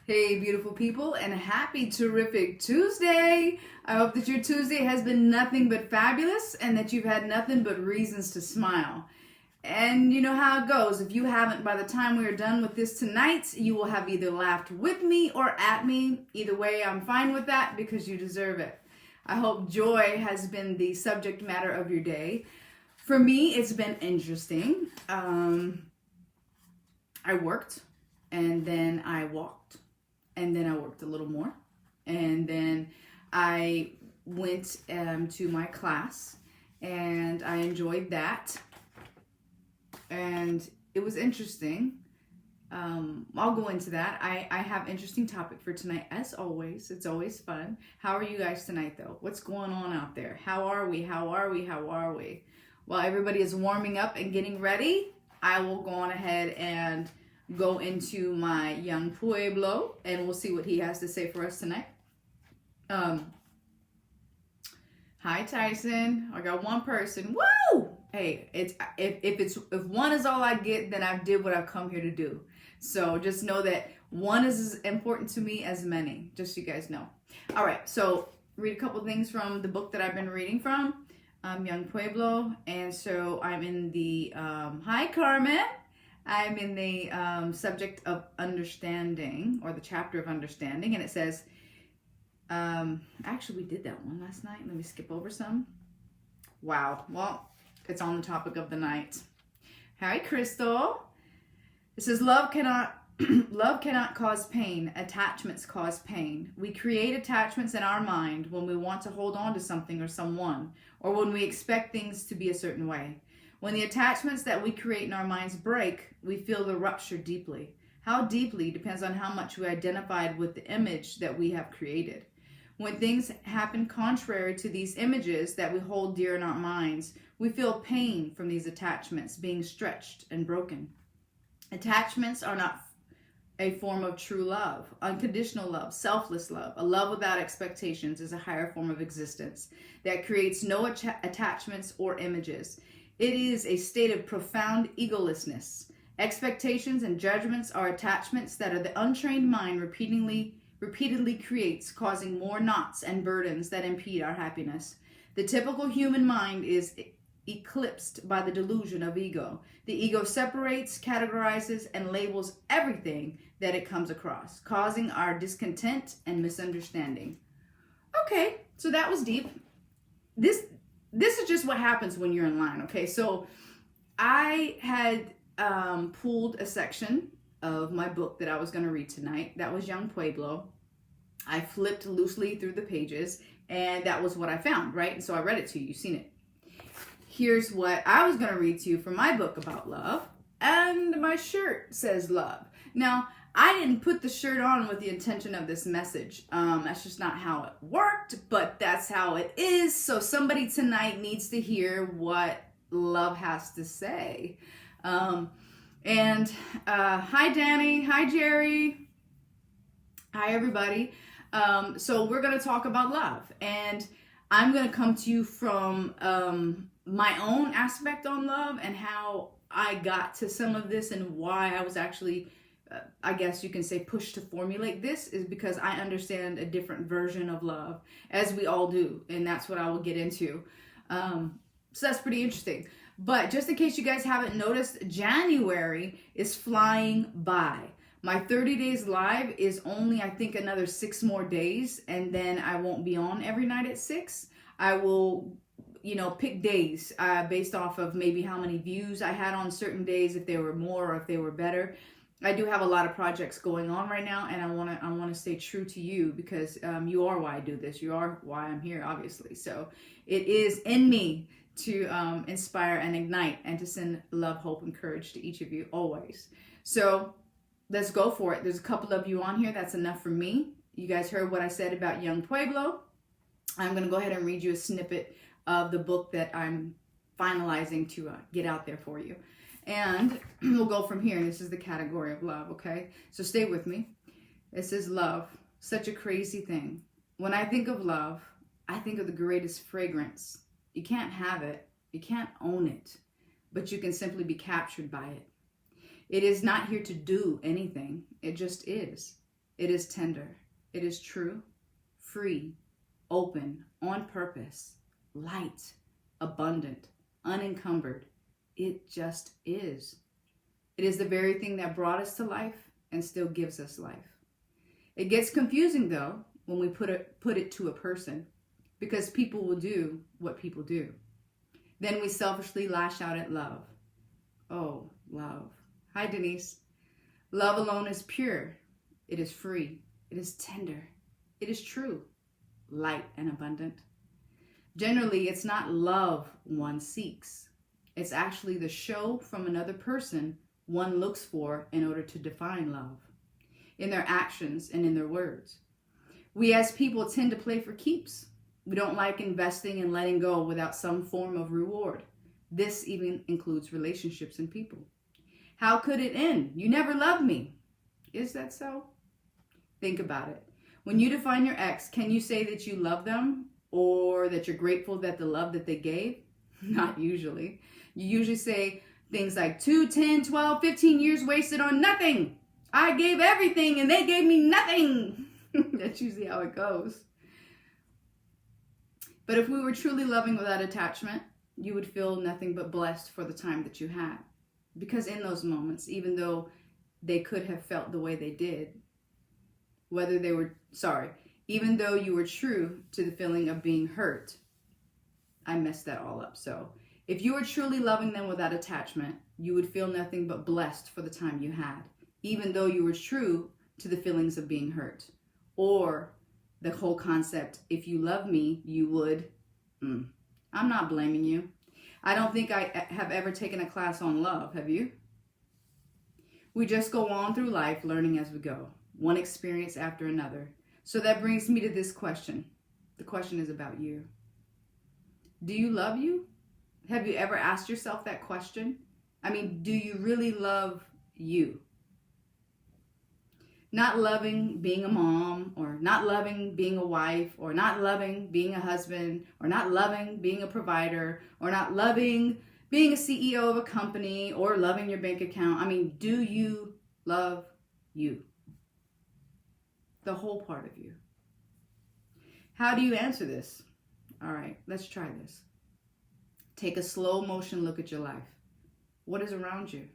Hey, beautiful people, and happy terrific Tuesday. I hope that your Tuesday has been nothing but fabulous and that you've had nothing but reasons to smile. And you know how it goes. If you haven't, by the time we are done with this tonight, you will have either laughed with me or at me. Either way, I'm fine with that because you deserve it. I hope joy has been the subject matter of your day. For me, it's been interesting. I worked, and then I walked, and then I worked a little more, and then I went to my class, and I enjoyed that, and it was interesting. I'll go into that. I have interesting topic for tonight, as always. It's always fun. How are you guys tonight, though? What's going on out there? How are we? How are we? How are we? While everybody is warming up and getting ready, I will go on ahead and go into my young Pueblo, and we'll see what he has to say for us tonight. Hi, Tyson. I got one person. Woo! Hey, if one is all I get, then I did what I've come here to do. So just know that one is as important to me as many. Just so you guys know. All right, so read a couple things from the book that I've been reading from, Young Pueblo, and so I'm in the hi, Carmen. I'm in the subject of understanding, or the chapter of understanding, and it says, actually we did that one last night. Let me skip over some. Wow, well, it's on the topic of the night. Hi, Crystal. It says, love cannot cause pain. Attachments cause pain. We create attachments in our mind when we want to hold on to something or someone, or when we expect things to be a certain way. When the attachments that we create in our minds break, we feel the rupture deeply. How deeply depends on how much we identified with the image that we have created. When things happen contrary to these images that we hold dear in our minds, we feel pain from these attachments being stretched and broken. Attachments are not a form of true love. Unconditional love, selfless love, a love without expectations is a higher form of existence that creates no attachments or images. It is a state of profound egolessness. Expectations and judgments are attachments that the untrained mind repeatedly creates, causing more knots and burdens that impede our happiness. The typical human mind is eclipsed by the delusion of ego. The ego separates, categorizes, and labels everything that it comes across, causing our discontent and misunderstanding. Okay, so that was deep. This is just what happens when you're in line, okay? So I had pulled a section of my book that I was going to read tonight. That was Young Pueblo. I flipped loosely through the pages, and that was what I found, right? And so I read it to you. You've seen it. Here's what I was going to read to you from my book about love, and my shirt says love. Now, I didn't put the shirt on with the intention of this message. That's just not how it worked, but that's how it is. So somebody tonight needs to hear what love has to say. Hi, Danny. Hi, Jerry. Hi, everybody. So we're going to talk about love, and I'm going to come to you from my own aspect on love and how I got to some of this and why I was actually, I guess you can say, pushed to formulate this is because I understand a different version of love, as we all do, and that's what I will get into. So that's pretty interesting. But just in case you guys haven't noticed, January is flying by. My 30 days live is only, I think, another 6 more days, and then I won't be on every night at 6. I will, pick days based off of maybe how many views I had on certain days, if they were more or if they were better. I do have a lot of projects going on right now, and I want to stay true to you because you are why I do this. You are why I'm here, obviously. So it is in me to inspire and ignite and to send love, hope, and courage to each of you always. So let's go for it. There's a couple of you on here. That's enough for me. You guys heard what I said about Young Pueblo. I'm going to go ahead and read you a snippet of the book that I'm finalizing to get out there for you. And we'll go from here. This is the category of love, okay? So stay with me. It says love, such a crazy thing. When I think of love, I think of the greatest fragrance. You can't have it. You can't own it. But you can simply be captured by it. It is not here to do anything. It just is. It is tender. It is true, free, open, on purpose, light, abundant, unencumbered. It just is. It is the very thing that brought us to life and still gives us life. It gets confusing, though, when we put it to a person, because people will do what people do. Then we selfishly lash out at love. Oh, love. Hi, Denise. Love alone is pure. It is free. It is tender. It is true, light, and abundant. Generally, it's not love one seeks. It's actually the show from another person one looks for in order to define love, in their actions and in their words. We as people tend to play for keeps. We don't like investing and letting go without some form of reward. This even includes relationships and people. How could it end? You never loved me. Is that so? Think about it. When you define your ex, can you say that you love them or that you're grateful that the love that they gave? Not usually. You usually say things like 2, 10, 12, 15 years wasted on nothing. I gave everything and they gave me nothing. That's usually how it goes. But if we were truly loving without attachment, you would feel nothing but blessed for the time that you had. Because in those moments, even though they could have felt the way they did, even though you were true to the feeling of being hurt, I messed that all up. So if you were truly loving them without attachment, you would feel nothing but blessed for the time you had, even though you were true to the feelings of being hurt. Or the whole concept, if you love me, you would. I'm not blaming you. I don't think I have ever taken a class on love. Have you? We just go on through life learning as we go, one experience after another. So that brings me to this question. The question is about you. Do you love you? Have you ever asked yourself that question? I mean, do you really love you? Not loving being a mom, or not loving being a wife, or not loving being a husband, or not loving being a provider, or not loving being a CEO of a company, or loving your bank account. I mean, do you love you? The whole part of you. How do you answer this? All right, let's try this. Take a slow motion look at your life. What is around you?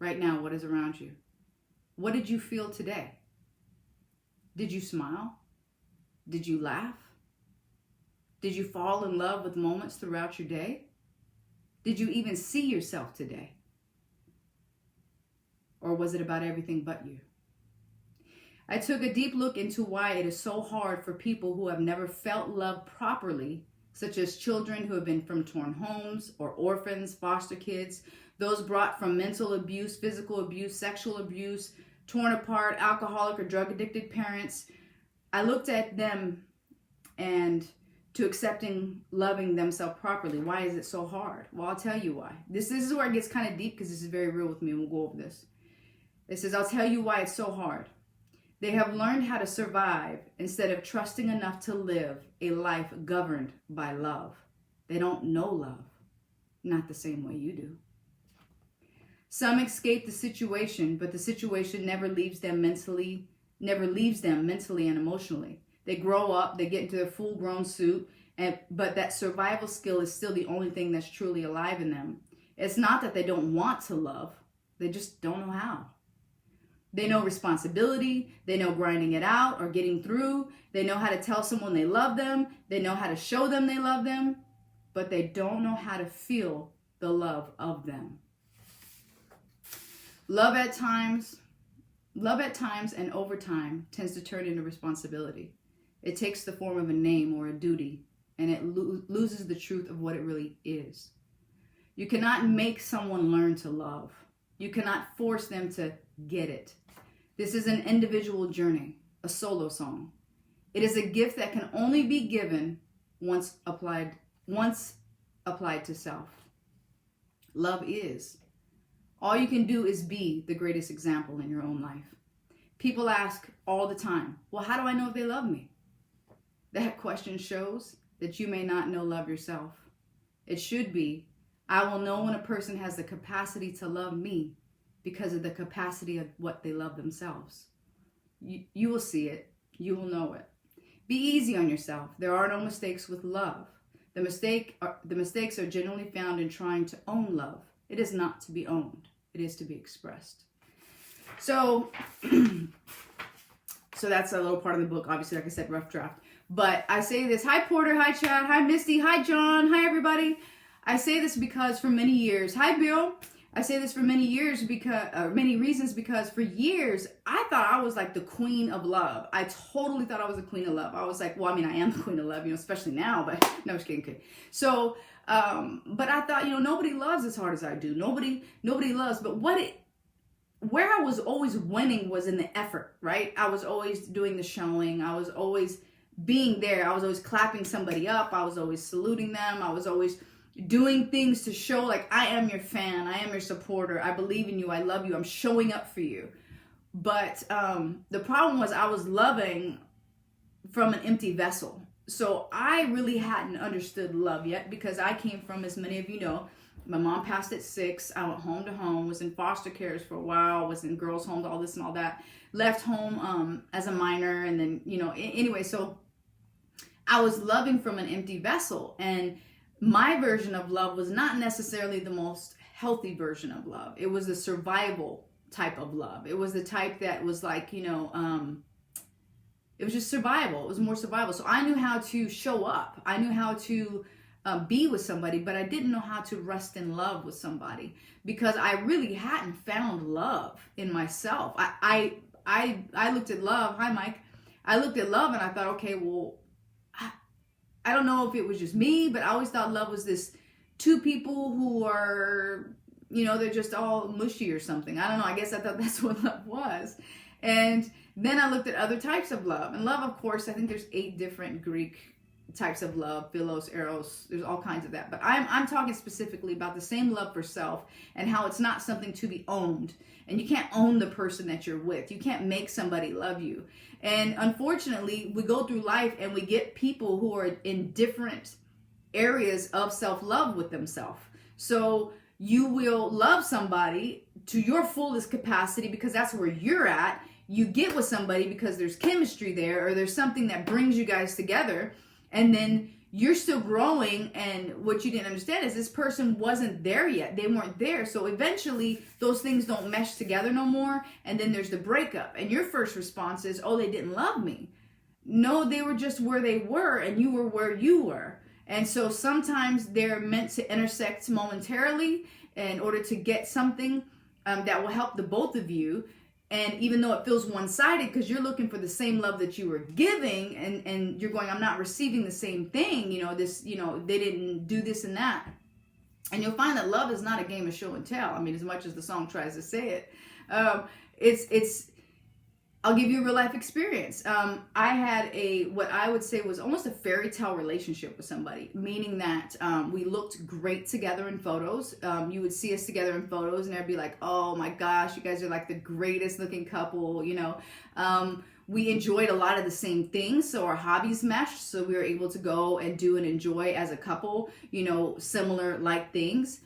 Right now, what is around you? What did you feel today? Did you smile? Did you laugh? Did you fall in love with moments throughout your day? Did you even see yourself today? Or was it about everything but you? I took a deep look into why it is so hard for people who have never felt love properly, such as children who have been from torn homes, or orphans, foster kids, those brought from mental abuse, physical abuse, sexual abuse, torn apart, alcoholic or drug addicted parents. I looked at them and to accepting loving themselves properly. Why is it so hard? Well, I'll tell you why. This is where it gets kind of deep, because this is very real with me, and we'll go over this. It says, I'll tell you why it's so hard. They have learned how to survive instead of trusting enough to live a life governed by love. They don't know love, not the same way you do. Some escape the situation, but the situation never leaves them mentally and emotionally. They grow up, they get into their full-grown suit, but that survival skill is still the only thing that's truly alive in them. It's not that they don't want to love, they just don't know how. They know responsibility, they know grinding it out or getting through, they know how to tell someone they love them, they know how to show them they love them, but they don't know how to feel the love of them. Love at times and over time tends to turn into responsibility. It takes the form of a name or a duty, and it loses the truth of what it really is. You cannot make someone learn to love. You cannot force them to get it. This is an individual journey, a solo song. It is a gift that can only be given once applied to self. Love is. All you can do is be the greatest example in your own life. People ask all the time, well, how do I know if they love me? That question shows that you may not know love yourself. It should be, I will know when a person has the capacity to love me because of the capacity of what they love themselves. You will see it. You will know it. Be easy on yourself. There are no mistakes with love. The mistakes are generally found in trying to own love. It is not to be owned. It is to be expressed. So, so that's a little part of the book. Obviously, like I said, rough draft. But I say this. Hi, Porter. Hi, Chad. Hi, Misty. Hi, John. Hi, everybody. I say this because for many years. Hi, Bill. I say this for many years many reasons, because for years I thought I was like the queen of love. I totally thought I was the queen of love. I was like, well, I mean, I am the queen of love, especially now, but no, I'm just kidding. So, but I thought, nobody loves as hard as I do. Nobody loves, but where I was always winning was in the effort, right? I was always doing the showing. I was always being there. I was always clapping somebody up. I was always saluting them. I was always doing things to show like, I am your fan, I am your supporter, I believe in you, I love you, I'm showing up for you. But the problem was I was loving from an empty vessel. So I really hadn't understood love yet, because I came from, as many of you know, my mom passed at 6. I went home to home, was in foster cares for a while, was in girls' homes, all this and all that. Left home as a minor, and then, anyway, so I was loving from an empty vessel. And my version of love was not necessarily the most healthy version of love. It was a survival type of love. It was the type that was like, it was just survival. It was more survival. So I knew how to show up. I knew how to be with somebody, but I didn't know how to rest in love with somebody, because I really hadn't found love in myself. I looked at love. Hi, Mike. I looked at love and I thought, okay, well, I don't know if it was just me, but I always thought love was this two people who are, they're just all mushy or something. I don't know. I guess I thought that's what love was. And then I looked at other types of love. And love, of course, I think there's 8 different Greek types of love, philos, eros, there's all kinds of that. But I'm talking specifically about the same love for self, and how it's not something to be owned. And you can't own the person that you're with. You can't make somebody love you. And unfortunately, we go through life and we get people who are in different areas of self-love with themselves. So you will love somebody to your fullest capacity because that's where you're at. You get with somebody because there's chemistry there, or there's something that brings you guys together. And then you're still growing, and what you didn't understand is this person wasn't there yet. They weren't there. So eventually those things don't mesh together no more, and then there's the breakup. And your first response is, oh, they didn't love me. No, they were just where they were, and you were where you were. And so sometimes they're meant to intersect momentarily in order to get something that will help the both of you. And even though it feels one-sided because you're looking for the same love that you were giving, and you're going, I'm not receiving the same thing, they didn't do this and that. And you'll find that love is not a game of show and tell. I mean, as much as the song tries to say it, I'll give you a real life experience. I had what I would say was almost a fairy tale relationship with somebody, meaning that we looked great together in photos. You would see us together in photos and I'd be like, oh my gosh, you guys are like the greatest looking couple, We enjoyed a lot of the same things, so our hobbies meshed, so we were able to go and do and enjoy as a couple, similar like things.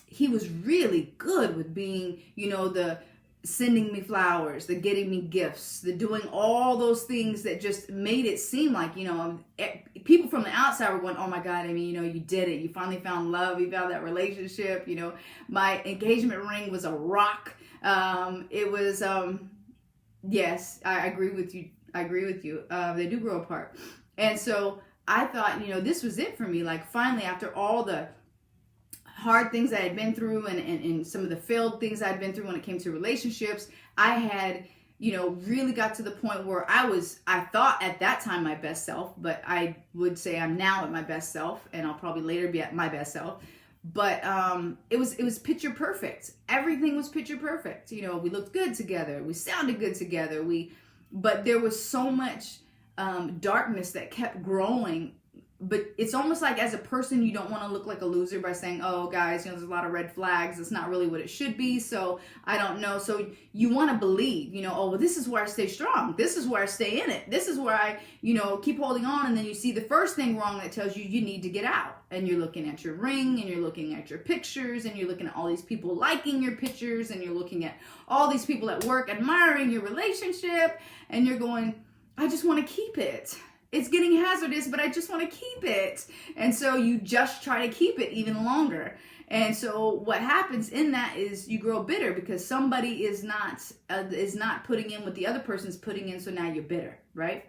He was really good with being, the sending me flowers, the getting me gifts, the doing all those things that just made it seem like, people from the outside were going, oh my God, Amy, you did it. You finally found love. You found that relationship. My engagement ring was a rock. It was, yes, I agree with you. They do grow apart. And so I thought, this was it for me. Like finally, after all the hard things I had been through and some of the failed things I'd been through when it came to relationships, I had, really got to the point where I thought at that time my best self, but I would say I'm now at my best self, and I'll probably later be at my best self. But it was picture perfect. Everything was picture perfect. We looked good together. We sounded good together. But there was so much darkness that kept growing but it's almost like as a person, you don't want to look like a loser by saying, oh guys, there's a lot of red flags. It's not really what it should be. So I don't know. So you want to believe, oh, well, this is where I stay strong. This is where I stay in it. This is where I, keep holding on. And then you see the first thing wrong that tells you need to get out. And you're looking at your ring, and you're looking at your pictures, and you're looking at all these people liking your pictures, and you're looking at all these people at work admiring your relationship, and you're going, I just want to keep it. It's getting hazardous, but I just want to keep it. And so you just try to keep it even longer. And so what happens in that is you grow bitter because somebody is not putting in what the other person's putting in. So now you're bitter, right?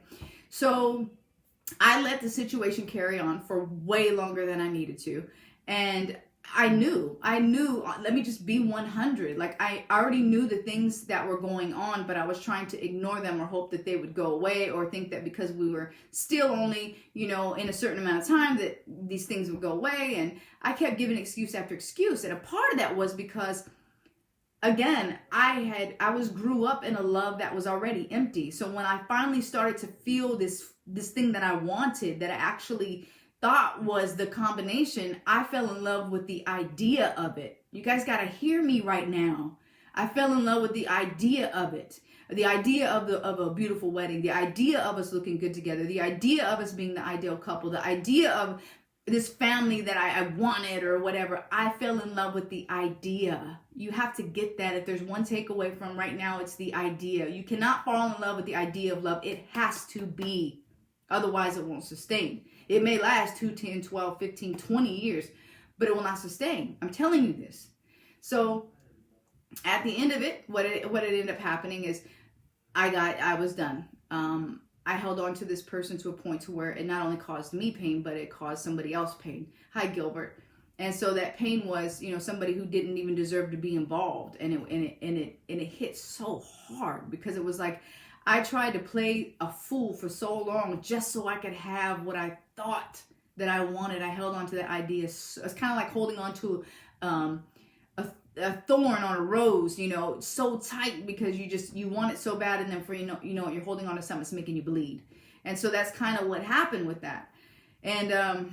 So I let the situation carry on for way longer than I needed to. And I knew, let me just be 100. Like I already knew the things that were going on, but I was trying to ignore them or hope that they would go away, or think that because we were still only, in a certain amount of time that these things would go away. And I kept giving excuse after excuse. And a part of that was because, again, I grew up in a love that was already empty. So when I finally started to feel this thing that I wanted, that I actually thought was the combination, I fell in love with the idea of it. You guys got to hear me right now. I fell in love with the idea of it. The idea of a beautiful wedding, the idea of us looking good together, the idea of us being the ideal couple, the idea of this family that I wanted or whatever. I fell in love with the idea. You have to get that. If there's one takeaway from right now, it's the idea. You cannot fall in love with the idea of love. It has to be. Otherwise, it won't sustain. It may last 2, 10, 12, 15, 20 years, but it will not sustain. I'm telling you this. So at the end of it, what it ended up happening is I was done. I held on to this person to a point to where it not only caused me pain, but it caused somebody else pain. Hi, Gilbert. And so that pain was, somebody who didn't even deserve to be involved. And it hit so hard because it was like, I tried to play a fool for so long just so I could have what I thought that I wanted. I held on to that idea. It's kind of like holding on to a thorn on a rose, so tight because you want it so bad, and then for you're holding on to something that's making you bleed. And so that's kind of what happened with that. And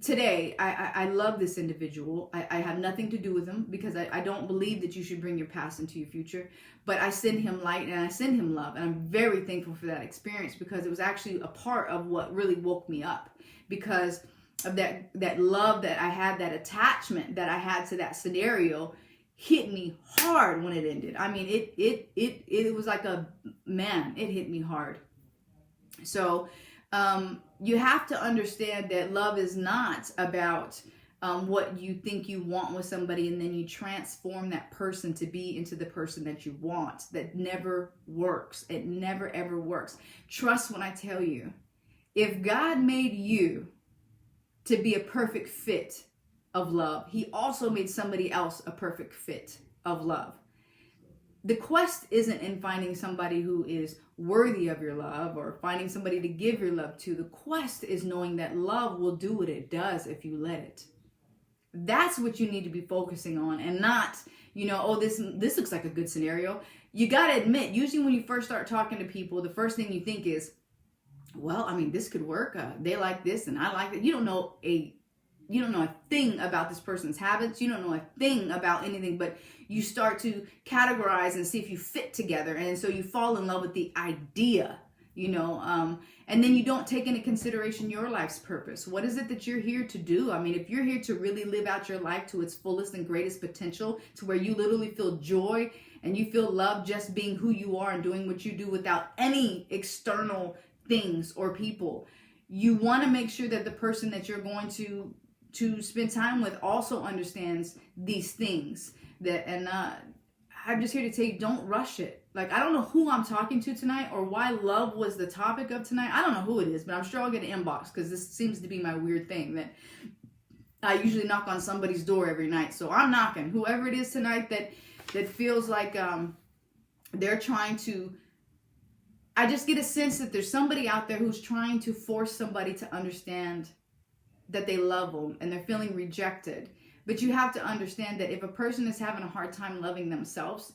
today, I love this individual. I have nothing to do with him because I don't believe that you should bring your past into your future. But I send him light and I send him love. And I'm very thankful for that experience because it was actually a part of what really woke me up. Because of that love that I had, that attachment that I had to that scenario hit me hard when it ended. I mean, it was like it hit me hard. So you have to understand that love is not about what you think you want with somebody and then you transform that person to be into the person that you want. That never works. It never ever works. Trust when I tell you, if God made you to be a perfect fit of love, he also made somebody else a perfect fit of love. The quest isn't in finding somebody who is worthy of your love or finding somebody to give your love to. The quest is knowing that love will do what it does if you let it. That's what you need to be focusing on, and not, oh, this looks like a good scenario. You got to admit, usually when you first start talking to people, the first thing you think is, well, I mean, this could work. They like this and I like it. You don't know a thing about this person's habits. You don't know a thing about anything, but you start to categorize and see if you fit together. And so you fall in love with the idea, and then you don't take into consideration your life's purpose. What is it that you're here to do? I mean, if you're here to really live out your life to its fullest and greatest potential, to where you literally feel joy and you feel love just being who you are and doing what you do without any external things or people, you want to make sure that the person that you're going to spend time with also understands these things. I'm just here to tell you, don't rush it. Like, I don't know who I'm talking to tonight or why love was the topic of tonight. I don't know who it is, but I'm sure I'll get an inbox because this seems to be my weird thing that I usually knock on somebody's door every night. So I'm knocking. Whoever it is tonight that feels like they're trying to, I just get a sense that there's somebody out there who's trying to force somebody to understand that they love them and they're feeling rejected. But you have to understand that if a person is having a hard time loving themselves,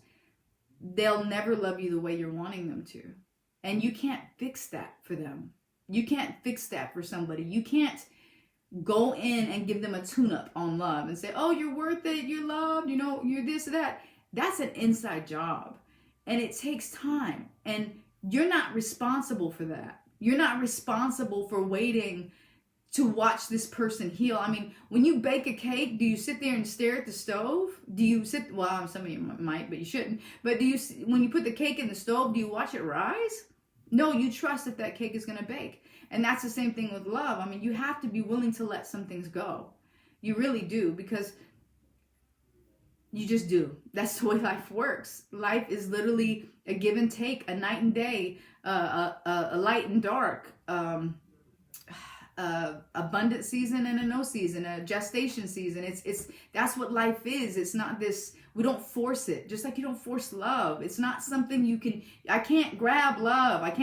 they'll never love you the way you're wanting them to. And you can't fix that for them. You can't fix that for somebody. You can't go in and give them a tune-up on love and say, oh, you're worth it, you're loved, you know, you're this or that. That's an inside job. And it takes time. And you're not responsible for that. You're not responsible for waiting to watch this person heal. I mean, when you bake a cake, do you sit there and stare at the stove? Do you sit, well, some of you might, but you shouldn't. But do you, when you put the cake in the stove, do you watch it rise? No, you trust that that cake is going to bake. And that's the same thing with love. I mean, you have to be willing to let some things go. You really do, because you just do. That's the way life works. Life is literally a give and take, a night and day, a light and dark, abundant season and a no season, a gestation season. It's that's what life is. It's not this, we don't force it, just like you don't force love. It's not something you can, I can't grab love. What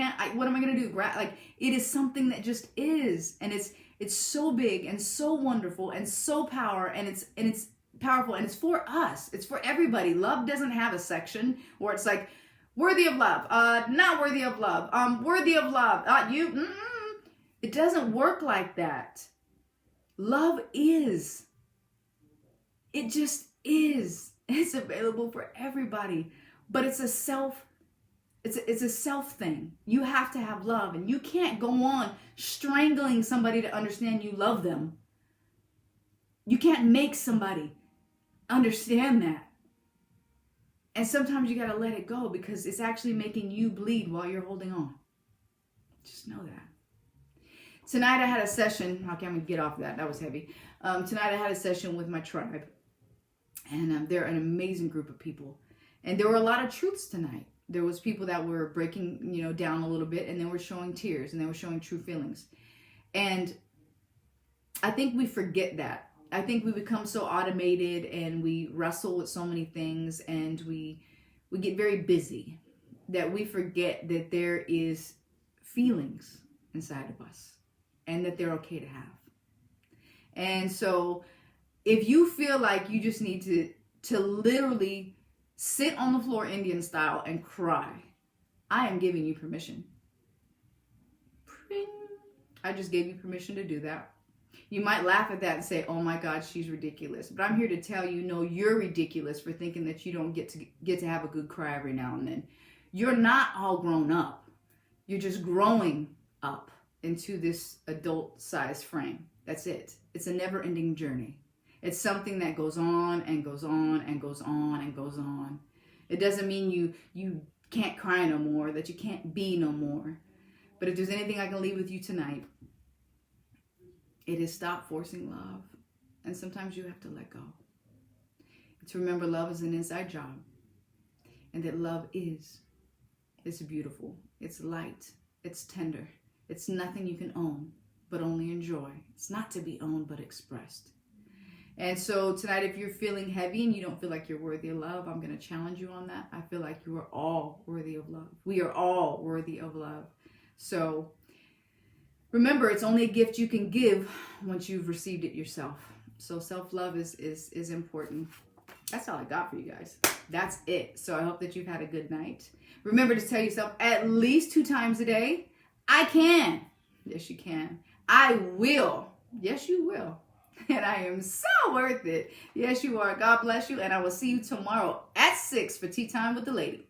am I going to do? Grab, like, it is something that just is. And it's so big and so wonderful and so powerful, and it's powerful, and it's for us. It's for everybody. Love doesn't have a section where it's like, worthy of love, not worthy of love, worthy of love, It doesn't work like that. Love is. It just is. It's available for everybody. But it's a self thing. You have to have love, and you can't go on strangling somebody to understand you love them. You can't make somebody understand that. And sometimes you got to let it go, because it's actually making you bleed while you're holding on. Just know that. Tonight I had a session. Okay, I'm going to get off that. That was heavy. Tonight I had a session with my tribe. And they're an amazing group of people. And there were a lot of truths tonight. There was people that were breaking, down a little bit, and they were showing tears, and they were showing true feelings. And I think we forget that. I think we become so automated, and we wrestle with so many things, and we get very busy that we forget that there is feelings inside of us, and that they're okay to have. And so if you feel like you just need to literally sit on the floor Indian style and cry, I am giving you permission. I just gave you permission to do that. You might laugh at that and say, oh my God, she's ridiculous. But I'm here to tell you, no, you're ridiculous for thinking that you don't get to have a good cry every now and then. You're not all grown up. You're just growing up into this adult size frame. That's it. It's a never ending journey. It's something that goes on and goes on and goes on and goes on. It doesn't mean you can't cry no more, that you can't be no more. But if there's anything I can leave with you tonight, it is stop forcing love. And sometimes you have to let go. To remember love is an inside job. And that love is. It's beautiful. It's light. It's tender. It's nothing you can own, but only enjoy. It's not to be owned, but expressed. And so tonight, if you're feeling heavy and you don't feel like you're worthy of love, I'm going to challenge you on that. I feel like you are all worthy of love. We are all worthy of love. So remember, it's only a gift you can give once you've received it yourself. So self-love is important. That's all I got for you guys. That's it. So I hope that you've had a good night. Remember to tell yourself at least 2 times a day, I can. Yes, you can. I will. Yes, you will. And I am so worth it. Yes, you are. God bless you. And I will see you tomorrow at 6 for Tea Time with the Lady.